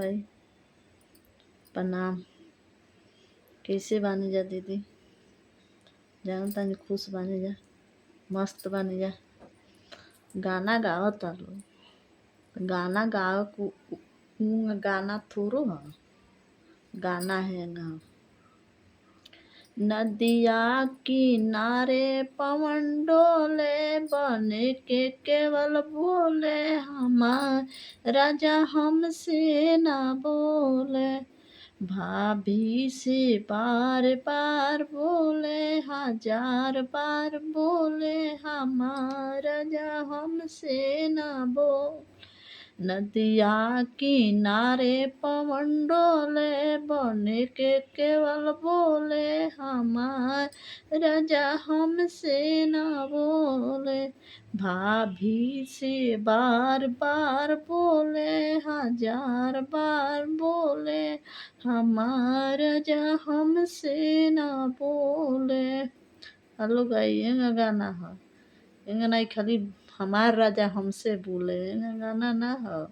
भाई, प्रणाम। कैसे बानी जा दीदी? जान तानी खुश बानी जा, मस्त बानी जा। गाना गाओ तालो, गाना गाओ गाना थोड़ो ह, गाना है ना। नदिया किनारे पवन डोले, बन के केवल बोले हमार राजा हमसे ना बोले। भाभी से बार बार बोले, 1000 बार बोले हमार राजा हमसे ना बोले। नदिया किनारे पवन डोले, बन के केवल बोले हमार राजा हमसे ना बोले। भाभी से बार बार बोले, 1000 बार बोले हमार राजा हमसे ना बोले। हेलो गाइए गाना है, एंगा नहीं खाली हमार राजा हमसे बोले, गाना ना हो।